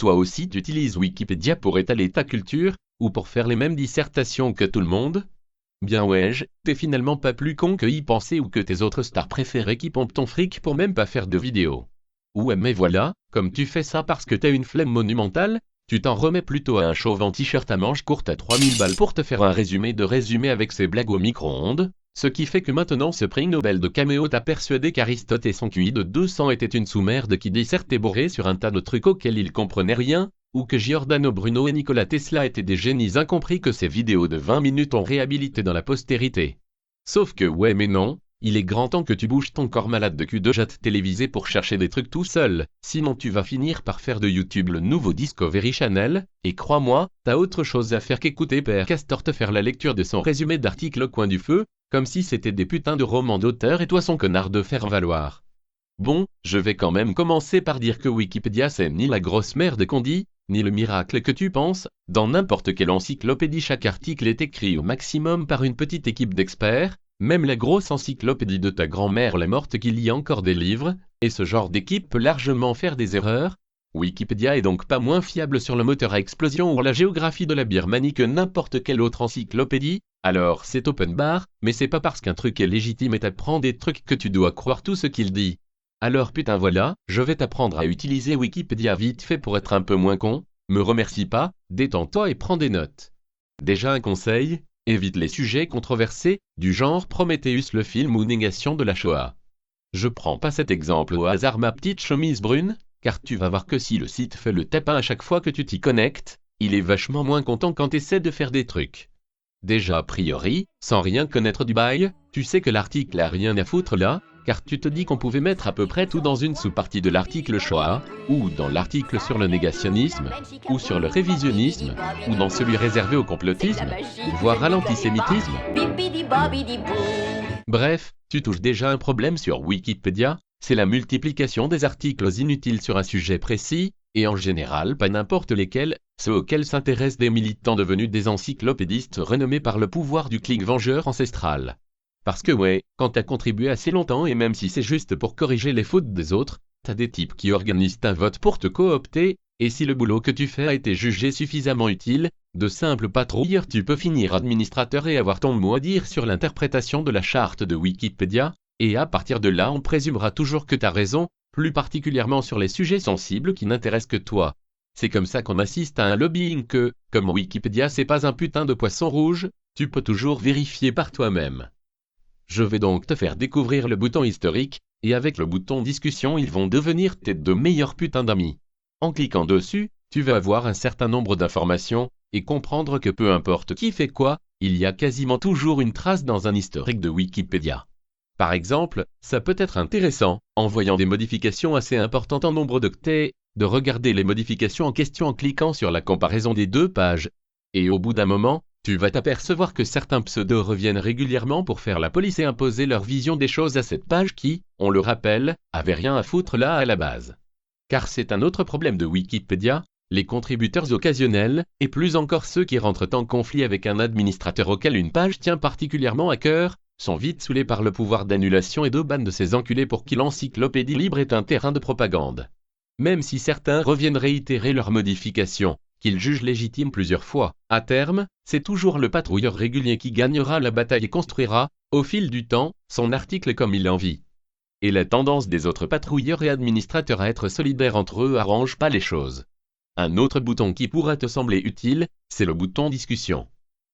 toi aussi tu utilises Wikipédia pour étaler ta culture, ou pour faire les mêmes dissertations que tout le monde? Bien ouais, t'es finalement pas plus con que y penser ou que tes autres stars préférées qui pompent ton fric pour même pas faire de vidéos. Ouais mais voilà, comme tu fais ça parce que t'as une flemme monumentale, tu t'en remets plutôt à un chauve en t-shirt à manches courtes à 3000 balles pour te faire un résumé de résumé avec ses blagues au micro-ondes, ce qui fait que maintenant ce prix Nobel de caméo t'a persuadé qu'Aristote et son QI de 200 était une sous-merde qui dissertait bourré sur un tas de trucs auxquels il comprenait rien, ou que Giordano Bruno et Nikola Tesla étaient des génies incompris que ces vidéos de 20 minutes ont réhabilité dans la postérité. Sauf que ouais mais non, il est grand temps que tu bouges ton corps malade de cul de jatte télévisé pour chercher des trucs tout seul, sinon tu vas finir par faire de YouTube le nouveau Discovery Channel, et crois-moi, t'as autre chose à faire qu'écouter Père Castor te faire la lecture de son résumé d'article au coin du feu, comme si c'était des putains de romans d'auteur et toi son connard de faire valoir. Bon, je vais quand même commencer par dire que Wikipédia c'est ni la grosse merde qu'on dit, ni le miracle que tu penses. Dans n'importe quelle encyclopédie chaque article est écrit au maximum par une petite équipe d'experts, même la grosse encyclopédie de ta grand-mère la morte qui lit encore des livres, et ce genre d'équipe peut largement faire des erreurs. Wikipédia est donc pas moins fiable sur le moteur à explosion ou la géographie de la Birmanie que n'importe quelle autre encyclopédie. Alors c'est open bar, mais c'est pas parce qu'un truc est légitime et t'apprend des trucs que tu dois croire tout ce qu'il dit. Alors putain voilà, je vais t'apprendre à utiliser Wikipédia vite fait pour être un peu moins con, me remercie pas, détends-toi et prends des notes. Déjà un conseil, évite les sujets controversés, du genre Prometheus le film ou négation de la Shoah. Je prends pas cet exemple au hasard ma petite chemise brune, car tu vas voir que si le site fait le tapin à chaque fois que tu t'y connectes, il est vachement moins content quand t'essaies de faire des trucs. Déjà a priori, sans rien connaître du bail, tu sais que l'article a rien à foutre là, car tu te dis qu'on pouvait mettre à peu près tout dans une sous-partie de l'article Shoah, ou dans l'article sur le négationnisme, ou sur le révisionnisme, ou dans celui réservé au complotisme, voire à l'antisémitisme. Bref, tu touches déjà un problème sur Wikipédia, c'est la multiplication des articles inutiles sur un sujet précis, et en général pas n'importe lesquels, ceux auxquels s'intéressent des militants devenus des encyclopédistes renommés par le pouvoir du clic vengeur ancestral. Parce que ouais, quand t'as contribué assez longtemps et même si c'est juste pour corriger les fautes des autres, t'as des types qui organisent un vote pour te coopter, et si le boulot que tu fais a été jugé suffisamment utile, de simple patrouilleur tu peux finir administrateur et avoir ton mot à dire sur l'interprétation de la charte de Wikipédia, et à partir de là on présumera toujours que t'as raison, plus particulièrement sur les sujets sensibles qui n'intéressent que toi. C'est comme ça qu'on assiste à un lobbying que, comme Wikipédia c'est pas un putain de poisson rouge, tu peux toujours vérifier par toi-même. Je vais donc te faire découvrir le bouton historique, et avec le bouton discussion ils vont devenir tes deux meilleurs putains d'amis. En cliquant dessus, tu vas avoir un certain nombre d'informations, et comprendre que peu importe qui fait quoi, il y a quasiment toujours une trace dans un historique de Wikipédia. Par exemple, ça peut être intéressant, en voyant des modifications assez importantes en nombre d'octets, de regarder les modifications en question en cliquant sur la comparaison des deux pages. Et au bout d'un moment, tu vas t'apercevoir que certains pseudos reviennent régulièrement pour faire la police et imposer leur vision des choses à cette page qui, on le rappelle, avait rien à foutre là à la base. Car c'est un autre problème de Wikipédia, les contributeurs occasionnels, et plus encore ceux qui rentrent en conflit avec un administrateur auquel une page tient particulièrement à cœur, sont vite saoulés par le pouvoir d'annulation et de ban de ces enculés pour qui l'encyclopédie libre est un terrain de propagande. Même si certains reviennent réitérer leurs modifications, qu'ils jugent légitimes plusieurs fois, à terme, c'est toujours le patrouilleur régulier qui gagnera la bataille et construira, au fil du temps, son article comme il l'envie. Et la tendance des autres patrouilleurs et administrateurs à être solidaires entre eux arrange pas les choses. Un autre bouton qui pourra te sembler utile, c'est le bouton discussion.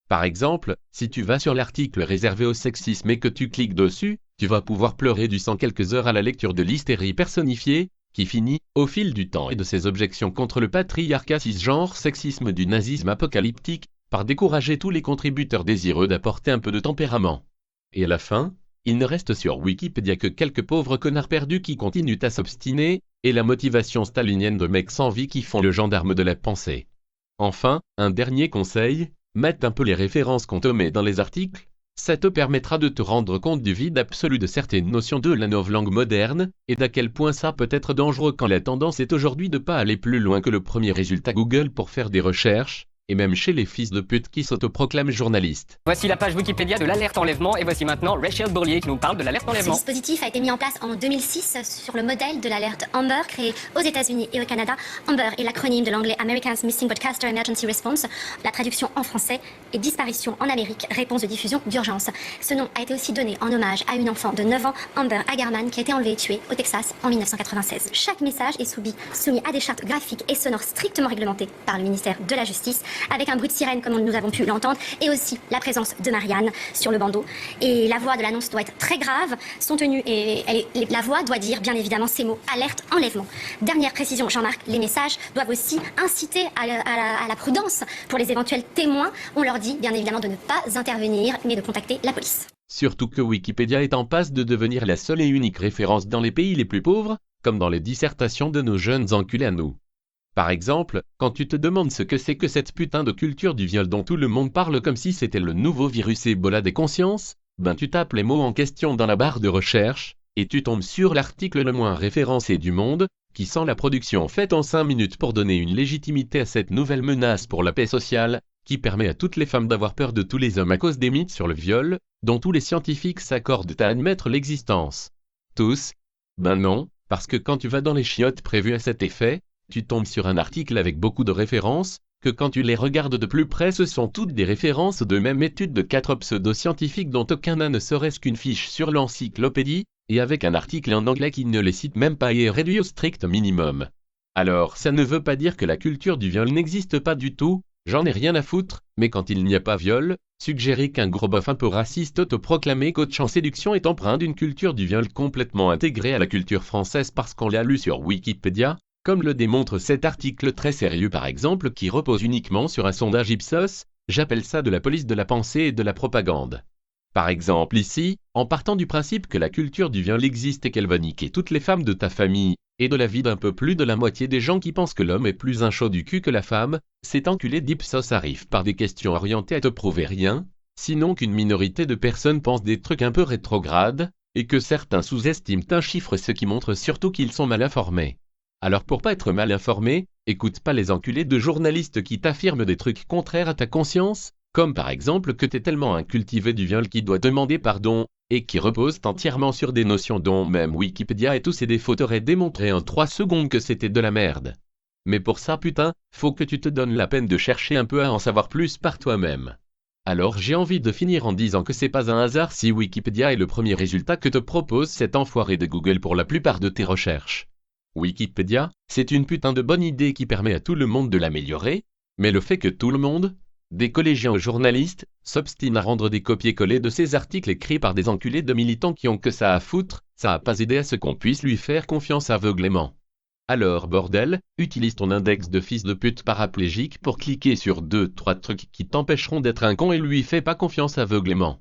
Par exemple, si tu vas sur l'article réservé au sexisme et que tu cliques dessus, tu vas pouvoir pleurer du sang quelques heures à la lecture de l'hystérie personnifiée, qui finit, au fil du temps et de ses objections contre le patriarcat cisgenre sexisme du nazisme apocalyptique, par décourager tous les contributeurs désireux d'apporter un peu de tempérament. Et à la fin, il ne reste sur Wikipédia que quelques pauvres connards perdus qui continuent à s'obstiner, et la motivation stalinienne de mecs sans vie qui font le gendarme de la pensée. Enfin, un dernier conseil, mette un peu les références qu'on te met dans les articles, ça te permettra de te rendre compte du vide absolu de certaines notions de la novlangue moderne, et d'à quel point ça peut être dangereux quand la tendance est aujourd'hui de pas aller plus loin que le premier résultat Google pour faire des recherches, et même chez les fils de pute qui s'autoproclament journalistes. Voici la page Wikipédia de l'alerte enlèvement et voici maintenant Rachel Bourlier qui nous parle de l'alerte enlèvement. Ce dispositif a été mis en place en 2006 sur le modèle de l'alerte Amber créée aux États-Unis et au Canada. Amber est l'acronyme de l'anglais Americans Missing Broadcaster Emergency Response. La traduction en français est disparition en Amérique, réponse de diffusion d'urgence. Ce nom a été aussi donné en hommage à une enfant de 9 ans, Amber Hagerman, qui a été enlevée et tuée au Texas en 1996. Chaque message est soumis à des chartes graphiques et sonores strictement réglementées par le ministère de la Justice, avec un bruit de sirène comme nous avons pu l'entendre, et aussi la présence de Marianne sur le bandeau. Et la voix de l'annonce doit être très grave, la voix doit dire bien évidemment ces mots, alerte enlèvement. Dernière précision, Jean-Marc, les messages doivent aussi inciter à la prudence pour les éventuels témoins. On leur dit bien évidemment de ne pas intervenir, mais de contacter la police. Surtout que Wikipédia est en passe de devenir la seule et unique référence dans les pays les plus pauvres, comme dans les dissertations de nos jeunes enculés à nous. Par exemple, quand tu te demandes ce que c'est que cette putain de culture du viol dont tout le monde parle comme si c'était le nouveau virus Ebola des consciences, tu tapes les mots en question dans la barre de recherche, et tu tombes sur l'article le moins référencé du monde, qui sent la production faite en 5 minutes pour donner une légitimité à cette nouvelle menace pour la paix sociale, qui permet à toutes les femmes d'avoir peur de tous les hommes à cause des mythes sur le viol, dont tous les scientifiques s'accordent à admettre l'existence. Tous? Ben non, parce que quand tu vas dans les chiottes prévues à cet effet, tu tombes sur un article avec beaucoup de références, que quand tu les regardes de plus près ce sont toutes des références de même étude de 4 pseudo-scientifiques dont aucun n'a ne serait-ce qu'une fiche sur l'encyclopédie, et avec un article en anglais qui ne les cite même pas et est réduit au strict minimum. Alors ça ne veut pas dire que la culture du viol n'existe pas du tout, j'en ai rien à foutre, mais quand il n'y a pas viol, suggérer qu'un gros bof un peu raciste autoproclamé coach en séduction est empreint d'une culture du viol complètement intégrée à la culture française parce qu'on l'a lu sur Wikipédia, comme le démontre cet article très sérieux par exemple qui repose uniquement sur un sondage Ipsos, j'appelle ça de la police de la pensée et de la propagande. Par exemple ici, en partant du principe que la culture du viol existe et qu'elle va niquer toutes les femmes de ta famille, et de la vie d'un peu plus de la moitié des gens qui pensent que l'homme est plus un chaud du cul que la femme, cet enculé d'Ipsos arrive par des questions orientées à te prouver rien, sinon qu'une minorité de personnes pensent des trucs un peu rétrogrades, et que certains sous-estiment un chiffre ce qui montre surtout qu'ils sont mal informés. Alors pour pas être mal informé, écoute pas les enculés de journalistes qui t'affirment des trucs contraires à ta conscience, comme par exemple que t'es tellement un cultivé du viol qui doit demander pardon, et qui reposent entièrement sur des notions dont même Wikipédia et tous ses défauts t'auraient démontré en 3 secondes que c'était de la merde. Mais pour ça putain, faut que tu te donnes la peine de chercher un peu à en savoir plus par toi-même. Alors j'ai envie de finir en disant que c'est pas un hasard si Wikipédia est le premier résultat que te propose cet enfoiré de Google pour la plupart de tes recherches. Wikipédia, c'est une putain de bonne idée qui permet à tout le monde de l'améliorer, mais le fait que tout le monde, des collégiens aux journalistes, s'obstinent à rendre des copier-coller de ces articles écrits par des enculés de militants qui ont que ça à foutre, ça a pas aidé à ce qu'on puisse lui faire confiance aveuglément. Alors bordel, utilise ton index de fils de pute paraplégique pour cliquer sur 2-3 trucs qui t'empêcheront d'être un con et lui fais pas confiance aveuglément.